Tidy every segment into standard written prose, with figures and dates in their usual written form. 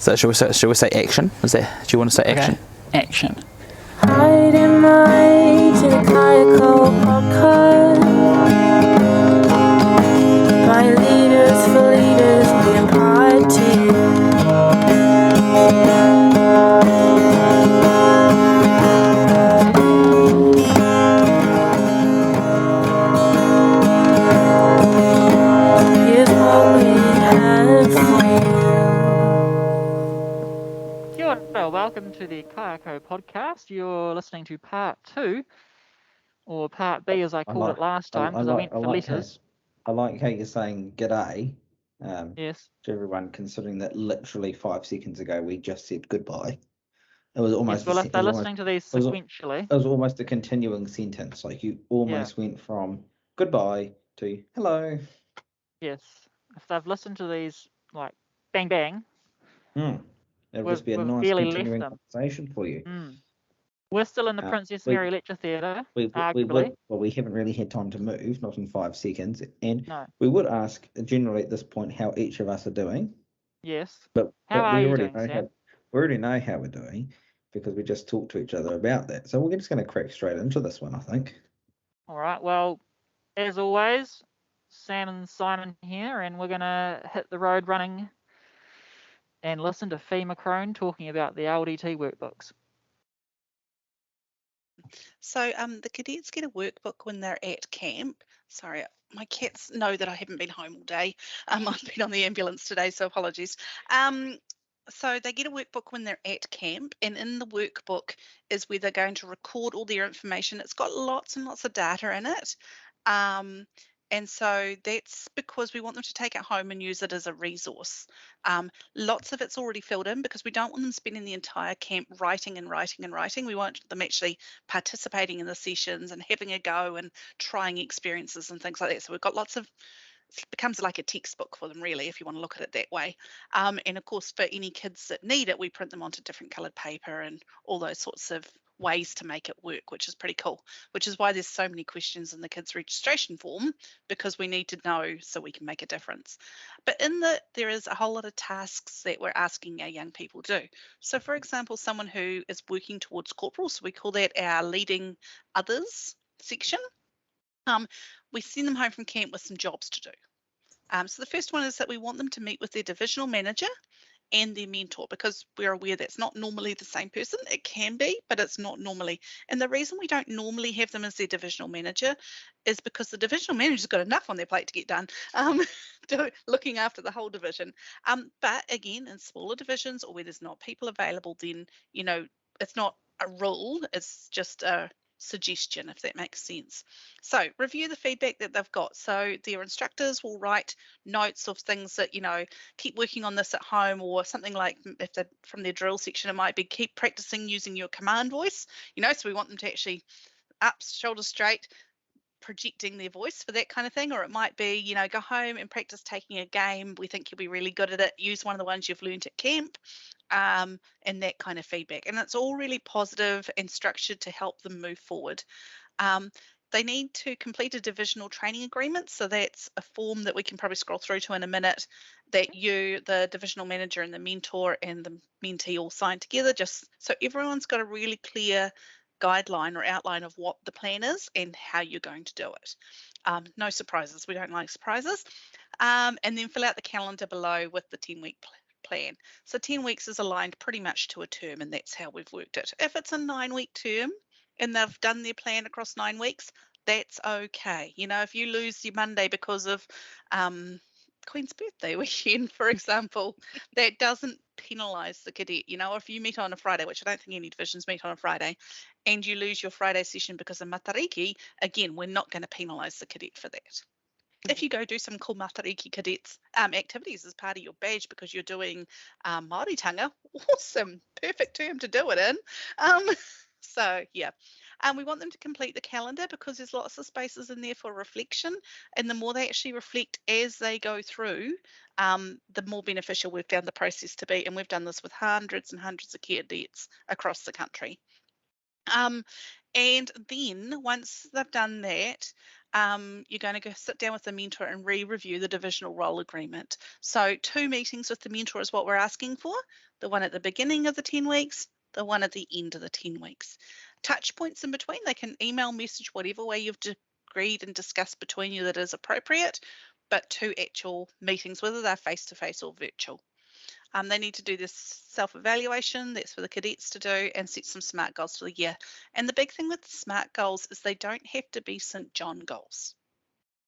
So shall we say action? Do you want to say action? Okay. Action. Hiding my to the Kaiako podcast. My leaders for leaders being pod to you. Here's what we have for you. Kia ora, welcome to the Kaiako podcast. You're listening to part 2, or part B as I called it last time, because I went for letters. I like how you're saying g'day Yes. to everyone, considering that literally 5 seconds ago we just said goodbye. It was almost. Yes, well, if they're listening to these sequentially. It was almost a continuing sentence. Like you almost went from goodbye to hello. Yes. If they've listened to these, like, bang, bang. It would just be a nice continuing conversation for you. We're still in the Princess Mary Lecture Theatre, arguably. We haven't really had time to move, not in 5 seconds. And No. we would ask generally at this point how each of us are doing. Yes. But how are we you already doing, know Sam? we already know how we're doing because we just talked to each other about that. So we're just going to crack straight into this one, I think. All right. Well, as always, Sam and Simon here, and we're going to hit the road running and listen to Fee Macrone talking about the LDT workbooks. So the cadets get a workbook when they're at camp. Sorry, my cats know that I haven't been home all day. I've been on the ambulance today, so apologies. So they get a workbook when they're at camp, and in the workbook is where they're going to record all their information. It's got lots and lots of data in it. And so that's because we want them to take it home and use it as a resource. Lots of it's already filled in because we don't want them spending the entire camp writing and writing and writing. We want them actually participating in the sessions and having a go and trying experiences and things like that. So we've got lots of, it becomes like a textbook for them really, if you want to look at it that way. And of course, for any kids that need it, we print them onto different coloured paper and all those sorts of ways to make it work, which is pretty cool, which is why there's so many questions in the kids registration form, because we need to know so we can make a difference. But there is a whole lot of tasks that we're asking our young people to do. So for example, someone who is working towards corporal, so we call that our leading others section, we send them home from camp with some jobs to do. So the first one is that we want them to meet with their divisional manager and their mentor, because we're aware that's not normally the same person. It can be, but it's not normally. And the reason we don't normally have them as their divisional manager is because the divisional manager's got enough on their plate to get done, looking after the whole division. But again, in smaller divisions or where there's not people available, then, it's not a rule, it's just a suggestion, if that makes sense. So review the feedback that they've got. So their instructors will write notes of things that, keep working on this at home, or something like, if they're from their drill section, it might be keep practicing using your command voice, so we want them to actually up, shoulders straight, projecting their voice for that kind of thing. Or it might be, go home and practice taking a game. We think you'll be really good at it. Use one of the ones you've learned at camp, and that kind of feedback. And it's all really positive and structured to help them move forward. They need to complete a divisional training agreement. So that's a form that we can probably scroll through to in a minute, that you, the divisional manager and the mentor and the mentee all sign together, just so everyone's got a really clear guideline or outline of what the plan is and how you're going to do it. No surprises. We don't like surprises. And then fill out the calendar below with the 10-week plan. So 10 weeks is aligned pretty much to a term, and that's how we've worked it. If it's a 9-week term and they've done their plan across 9 weeks, that's okay. If you lose your Monday because of Queen's birthday weekend, for example, that doesn't penalise the cadet. If you meet on a Friday, which I don't think any divisions meet on a Friday, and you lose your Friday session because of matariki, again, we're not going to penalise the cadet for that. If you go do some cool matariki cadets activities as part of your badge because you're doing Māoritanga, awesome, perfect term to do it in. So yeah, we want them to complete the calendar because there's lots of spaces in there for reflection, and the more they actually reflect as they go through, the more beneficial we've found the process to be. And we've done this with hundreds and hundreds of cadets across the country. And then once they've done that, you're going to go sit down with the mentor and re-review the divisional role agreement. So 2 meetings with the mentor is what we're asking for. The one at the beginning of the 10 weeks, the one at the end of the 10 weeks. Touch points in between, they can email, message, whatever way you've agreed and discussed between you that is appropriate, but 2 actual meetings, whether they're face-to-face or virtual. They need to do this self-evaluation, that's for the cadets to do, and set some SMART goals for the year. And the big thing with the SMART goals is they don't have to be St. John goals.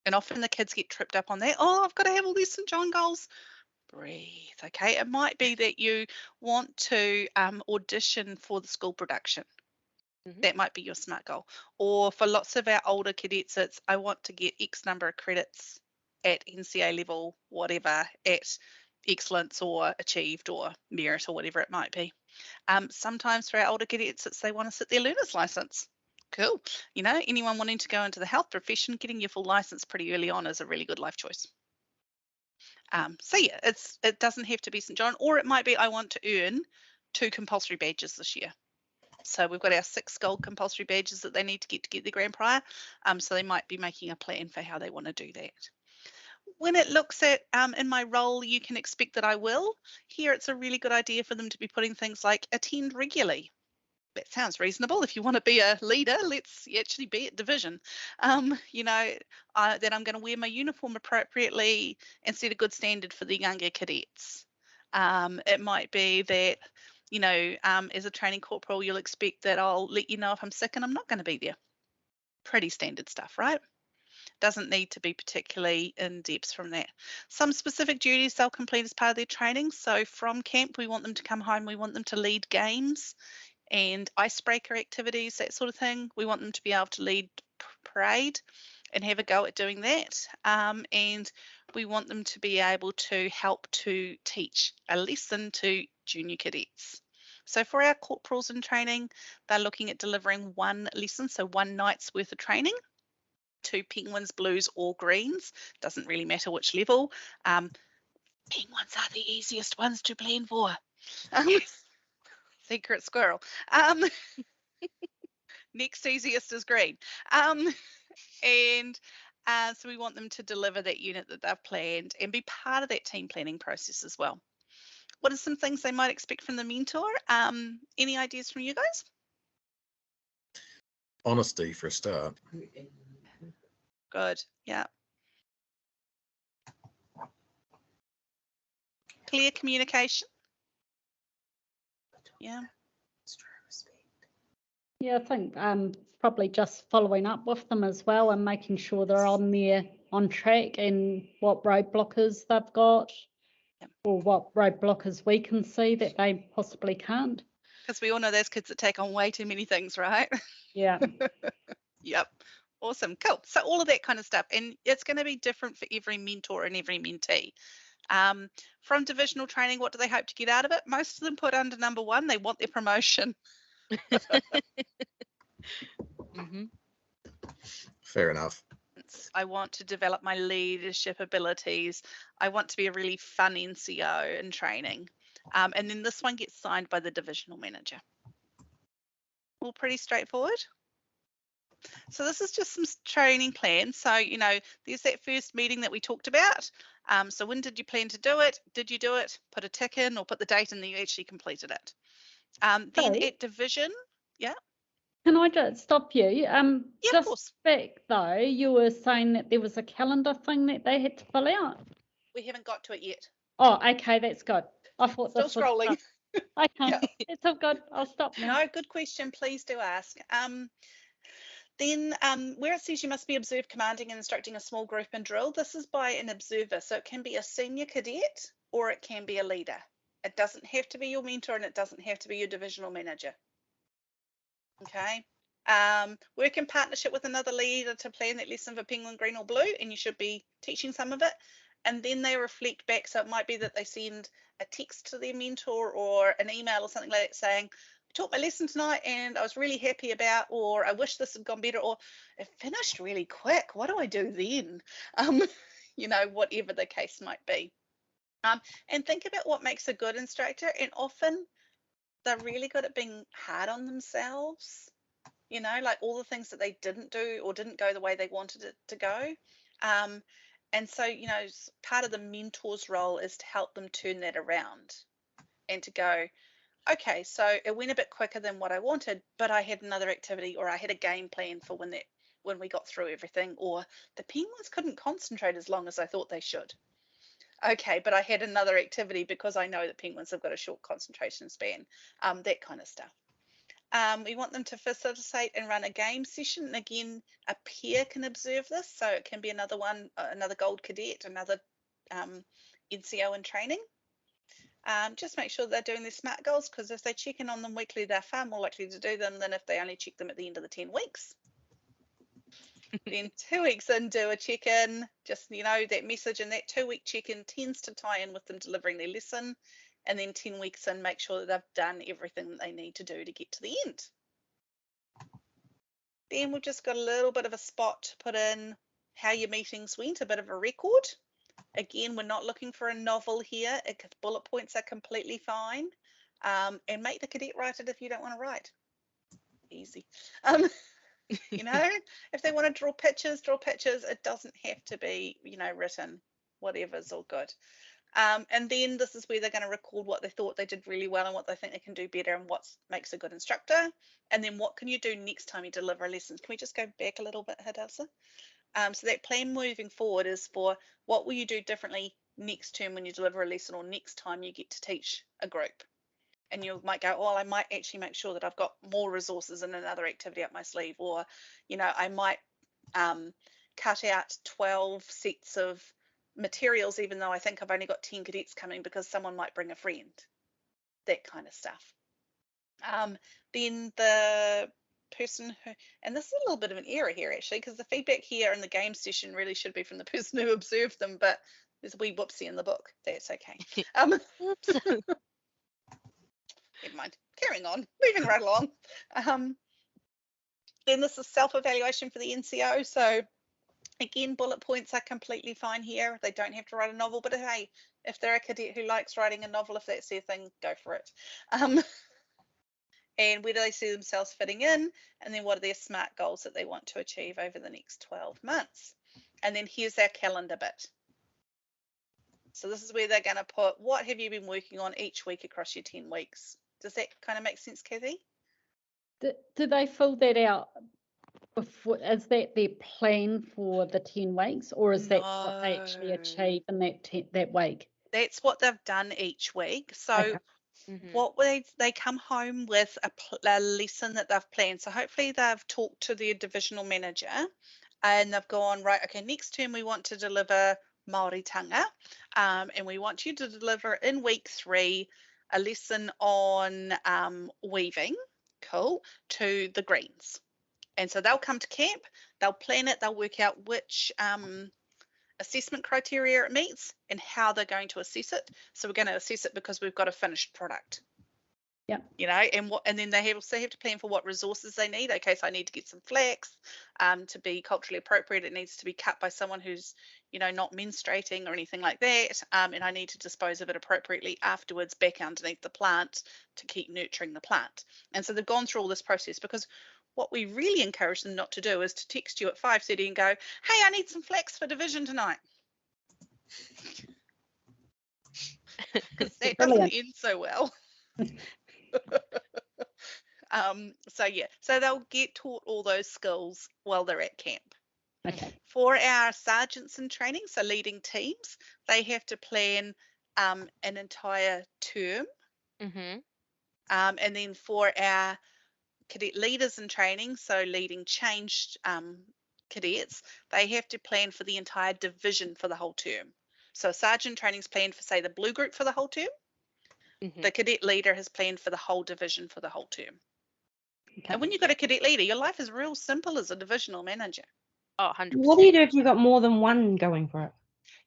And often the kids get tripped up on that. Oh, I've got to have all these St. John goals. Breathe, okay? It might be that you want to audition for the school production. That might be your SMART goal. Or for lots of our older cadets, it's I want to get X number of credits at NCA level, whatever, at excellence or achieved or merit or whatever it might be. Sometimes for our older cadets, it's they want to sit their learner's license. Cool. You know, anyone wanting to go into the health profession, getting your full license pretty early on is a really good life choice. So yeah, it doesn't have to be St. John, or it might be I want to earn 2 compulsory badges this year. So we've got our 6 gold compulsory badges that they need to get the grand prior. So they might be making a plan for how they want to do that. When it looks at in my role, you can expect that I will. Here, it's a really good idea for them to be putting things like attend regularly. That sounds reasonable. If you want to be a leader, let's actually be at division. You know, that I'm going to wear my uniform appropriately and set a good standard for the younger cadets. It might be that, you know, as a training corporal, you'll expect that I'll let you know if I'm sick and I'm not going to be there. Pretty standard stuff, right? Doesn't need to be particularly in depth from that. Some specific duties they'll complete as part of their training. So from camp, we want them to come home. We want them to lead games and icebreaker activities, that sort of thing. We want them to be able to lead parade and have a go at doing that. And we want them to be able to help to teach a lesson to junior cadets. So for our corporals in training, they're looking at delivering 1 lesson, so 1 night's worth of training. 2 penguins, blues or greens, doesn't really matter which level. Penguins are the easiest ones to plan for. Secret squirrel. Next easiest is green. And so we want them to deliver that unit that they've planned and be part of that team planning process as well. What are some things they might expect from the mentor? Any ideas from you guys? Honesty for a start. Good, yeah. Clear communication. Yeah. Yeah, I think probably just following up with them as well and making sure they're on track and what roadblockers they've got, or what roadblockers we can see that they possibly can't. Because we all know those kids that take on way too many things, right? Yeah. Yep. Awesome. Cool. So all of that kind of stuff. And it's going to be different for every mentor and every mentee. From divisional training, what do they hope to get out of it? Most of them put under number 1, they want their promotion. Fair enough. I want to develop my leadership abilities. I want to be a really fun NCO in training. And then this one gets signed by the divisional manager. All pretty straightforward. So this is just some training plans. So, you know, there's that first meeting that we talked about. So when did you plan to do it? Did you do it? Put a tick in or put the date in that you actually completed it. Then at division, yeah. Can I just stop you? Yeah, just of course. back though, you were saying that there was a calendar thing that they had to fill out. We haven't got to it yet. Oh, okay, that's good. I thought Still this was scrolling. okay, Yeah. it's all good. I'll stop now. No, good question. Please do ask. Then where it says you must be observed commanding and instructing a small group in drill, this is by an observer. So it can be a senior cadet or it can be a leader. It doesn't have to be your mentor and it doesn't have to be your divisional manager. Okay. Work in partnership with another leader to plan that lesson for penguin, green or blue, and you should be teaching some of it. And then they reflect back. So it might be that they send a text to their mentor or an email or something like that saying, taught my lesson tonight and I was really happy about, or I wish this had gone better, or it finished really quick. What do I do then? You know, whatever the case might be. And think about what makes a good instructor. And often they're really good at being hard on themselves. you know, like all the things that they didn't do or didn't go the way they wanted it to go. And so, you know, part of the mentor's role is to help them turn that around and to go, okay, so it went a bit quicker than what I wanted, but I had another activity, or I had a game plan for when we got through everything, or the penguins couldn't concentrate as long as I thought they should. Okay, but I had another activity because I know that penguins have got a short concentration span, that kind of stuff. We want them to facilitate and run a game session. And again, a peer can observe this. So it can be another one, another gold cadet, another NCO in training. Just make sure they're doing their SMART goals, because if they check in on them weekly, they're far more likely to do them than if they only check them at the end of the 10 weeks. Then 2 weeks in, do a check-in. Just, you know, that message in that 2-week check-in tends to tie in with them delivering their lesson. And then 10 weeks in, make sure that they've done everything that they need to do to get to the end. Then we've just got a little bit of a spot to put in how your meetings went, a bit of a record. Again, we're not looking for a novel here. Bullet points are completely fine. And make the cadet write it if you don't want to write. Easy. You know, if they want to draw pictures, draw pictures. It doesn't have to be, you know, written. Whatever's all good. And then this is where they're going to record what they thought they did really well and what they think they can do better and what makes a good instructor. And then what can you do next time you deliver a lesson? Can we just go back a little bit, Hadassah? So that plan moving forward is for what will you do differently next term when you deliver a lesson, or next time you get to teach a group. And you might go, oh, I might actually make sure that I've got more resources and another activity up my sleeve. Or, you know, I might cut out 12 sets of materials, even though I think I've only got 10 cadets coming because someone might bring a friend. That kind of stuff. Then the person who, and this is a little bit of an error here actually, because the feedback here in the game session really should be from the person who observed them, but there's a wee whoopsie in the book. That's okay. Never mind. Carrying on. Moving right along. Then this is self-evaluation for the NCO. So again, bullet points are completely fine here. They don't have to write a novel, but hey, if they're a cadet who likes writing a novel, if that's their thing, go for it. And where do they see themselves fitting in? And then what are their SMART goals that they want to achieve over the next 12 months? And then here's our calendar bit. So this is where they're going to put, what have you been working on each week across your 10 weeks? Does that kind of make sense, Kathy? Do they fill that out before? Is that their plan for the 10 weeks, or is that what they actually achieve in that week? That's what they've done each week. So Okay. what they come home with a lesson that they've planned. So hopefully they've talked to their divisional manager and they've gone, right, okay, next term we want to deliver Māoritanga, and we want you to deliver in week 3 a lesson on weaving, cool, to the Greens. And so they'll come to camp, they'll plan it, they'll work out which assessment criteria it meets and how they're going to assess it. So we're going to assess it because we've got a finished product. Yeah. You know, and then they also have to plan for what resources they need. Okay, so I need to get some flax to be culturally appropriate. It needs to be cut by someone who's, you know, not menstruating or anything like that. And I need to dispose of it appropriately afterwards back underneath the plant to keep nurturing the plant. And so they've gone through all this process, because what we really encourage them not to do is to text you at 5:30 and go, hey, I need some flax for division tonight. Because that doesn't end so well. So yeah, so they'll get taught all those skills while they're at camp. Okay. For our sergeants in training, so leading teams, they have to plan an entire term. And then for our cadet leaders in training, so leading changed cadets, they have to plan for the entire division for the whole term. So sergeant training's planned for, say, the blue group for the whole term. The cadet leader has planned for the whole division for the whole term. Okay. And when you've got a cadet leader, your life is real simple as a divisional manager. Oh, 100%. What do you do if you've got more than one going for it?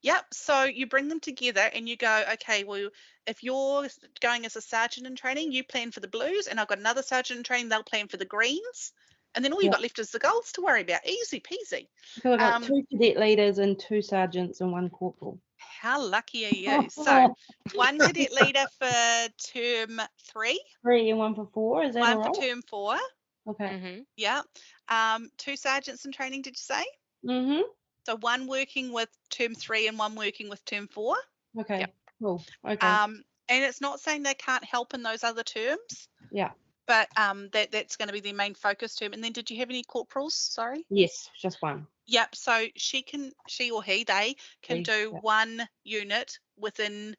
Yep. So you bring them together and you go, okay, well, if you're going as a sergeant in training, you plan for the blues, and I've got another sergeant in training, they'll plan for the greens. And then all you've got left is the golds to worry about. Easy peasy. So I've got 2 cadet leaders and 2 sergeants and 1 corporal. How lucky are you? So 1 cadet leader for term 3. 3 and 1 for 4, is that one all right? for term 4. Okay. Yeah. 2 sergeants in training, did you say? Mhm. So 1 working with term 3 and 1 working with term 4. Okay. Yep. Cool. Okay. And it's not saying they can't help in those other terms, Yeah. but that's going to be their main focus term. And then did you have any corporals? Sorry. Yes, just one. Yep. So she or he, they can They- do yeah. 1 unit within.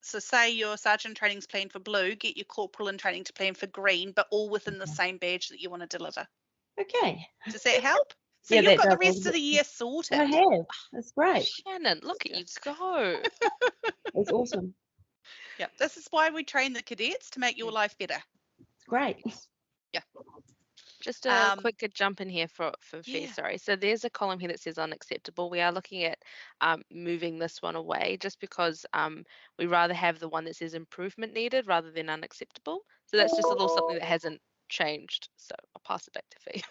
So say your sergeant training's planned for blue, get your corporal in training to plan for green, but all within the Okay. same badge that you want to deliver. Okay. Does that help? So Yeah, you've that got the does. rest of the year sorted. I have. That's great. Shannon, look at you go. It's awesome. Yep. This is why we train the cadets, to make your life better. It's great. Just a Um, quick jump in here for Fee, yeah. sorry. So there's a column here that says unacceptable. We are looking at moving this one away just because we rather have the one that says improvement needed rather than unacceptable. So that's just a little something that hasn't changed. So I'll pass it back to Fee.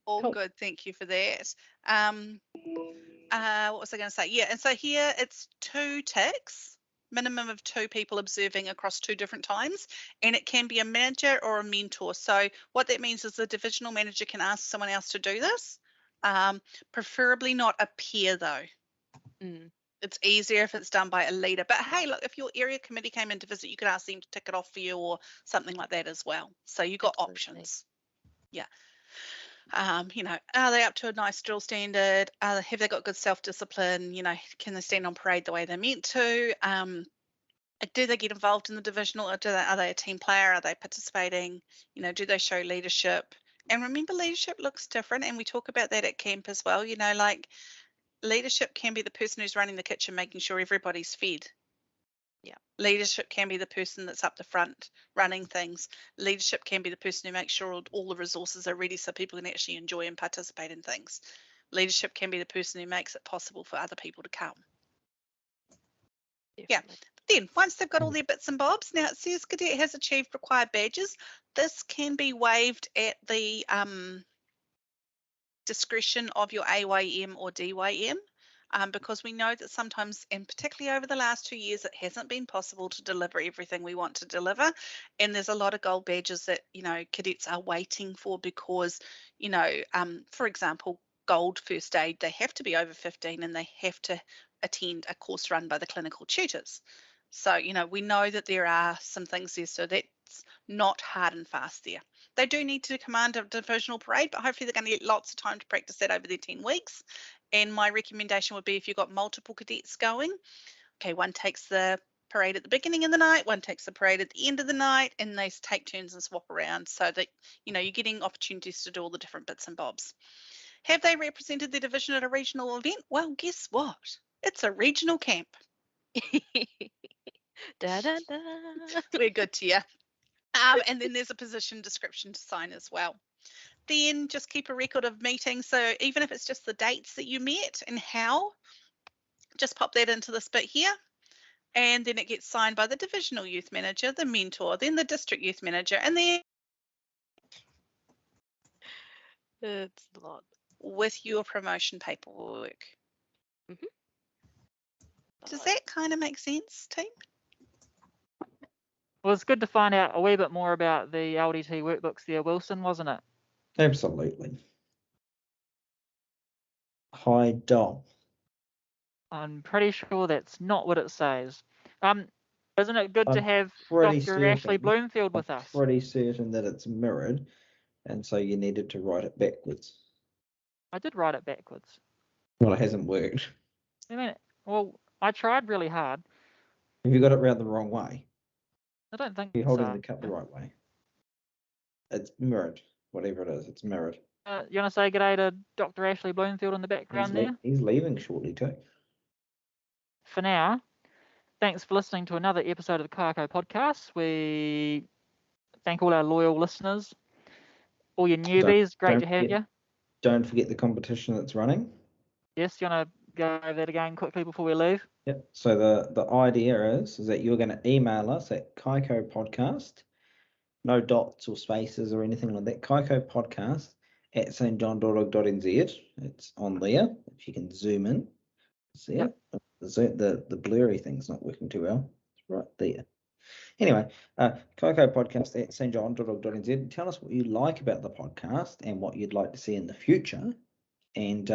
All Cool. good. Thank you for that. What was I going to say? Yeah. And so here it's 2 ticks, minimum of 2 people observing across 2 different times, and it can be a manager or a mentor. So what that means is the divisional manager can ask someone else to do this, preferably not a peer though. Mm, It's easier if it's done by a leader. But hey, look, if your area committee came in to visit, you could ask them to tick it off for you or something like that as well. So you got absolutely. options. Yeah. Are they up to a nice drill standard? Have they got good self-discipline? Can they stand on parade the way they're meant to? Do they get involved in the divisional? Or are they a team player? Are they participating? Do they show leadership? And remember, leadership looks different, and we talk about that at camp as well. Like leadership can be the person who's running the kitchen, making sure everybody's fed. Yeah. Leadership can be the person that's up the front running things. Leadership can be the person who makes sure all the resources are ready so people can actually enjoy and participate in things. Leadership can be the person who makes it possible for other people to come. Yeah. Definitely. Then once they've got all their bits and bobs, now it says cadet has achieved required badges. This can be waived at the discretion of your AYM or DYM. Because we know that sometimes, and particularly over the last 2 years, it hasn't been possible to deliver everything we want to deliver. And there's a lot of gold badges that, cadets are waiting for because, for example, gold first aid, they have to be over 15 and they have to attend a course run by the clinical tutors. So, we know that there are some things there, so that's not hard and fast there. They do need to command a divisional parade, but hopefully they're going to get lots of time to practice that over their 10 weeks. And my recommendation would be if you've got multiple cadets going, okay, one takes the parade at the beginning of the night, one takes the parade at the end of the night, and they take turns and swap around so that, you're getting opportunities to do all the different bits and bobs. Have they represented their division at a regional event? Well, guess what? It's a regional camp. Da, da, da. We're good to you. And then there's a position description to sign as well. Then just keep a record of meetings. So even if it's just the dates that you met and how, just pop that into this bit here. And then it gets signed by the divisional youth manager, the mentor, then the district youth manager, and then It's a lot. with your promotion paperwork. Mhm. Does that kind of make sense, team? Well, it's good to find out a wee bit more about the LDT workbooks there, Wilson, wasn't it? Absolutely. Hi, Dom. I'm pretty sure that's not what it says. Isn't it good to I'm have pretty Dr. Ashley certain- Bloomfield with I'm us? pretty certain that it's mirrored, and so you needed to write it backwards. I did write it backwards. Well, it hasn't worked. Well, I tried really hard. Have you got it round the wrong way? I don't think You're holding so. the cup the right way. It's mirrored. Whatever it is, it's mirrored. You want to say g'day to Dr. Ashley Bloomfield in the background there? He's leaving shortly too. For now, thanks for listening to another episode of the Kaiako podcast. We thank all our loyal listeners, all your newbies. Great don't to have forget- you. Don't forget the competition that's running. Yes, you want to go over that again quickly before we leave? Yep. So the idea is that you're going to email us at Kaiako Podcast, no dots or spaces or anything like that. Kaiako Podcast at stjohn.org.nz. It's on there. If you can zoom in, see Yep. it. The blurry thing's not working too well. It's right there. Anyway, Kaiako podcast at stjohn.org.nz. Tell us what you like about the podcast and what you'd like to see in the future. And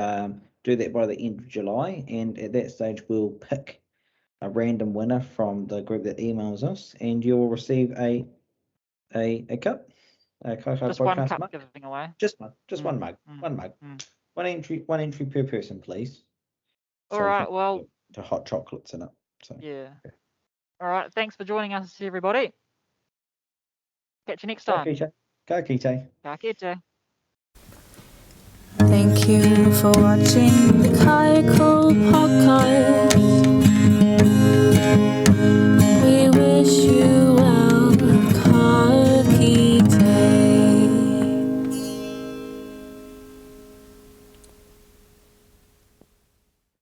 do that by the end of July. And at that stage, we'll pick a random winner from the group that emails us, and you'll receive a cup, a Kaiako Just podcast one cup mug. giving away. Just one mug, mm, one mug, mm. one entry per person, please. All So you right. can Well, put hot chocolates in it. So yeah. All right. Thanks for joining us, everybody. Catch you next time. Go Kite. Ka kite. Thank you for watching the Kaiako podcast.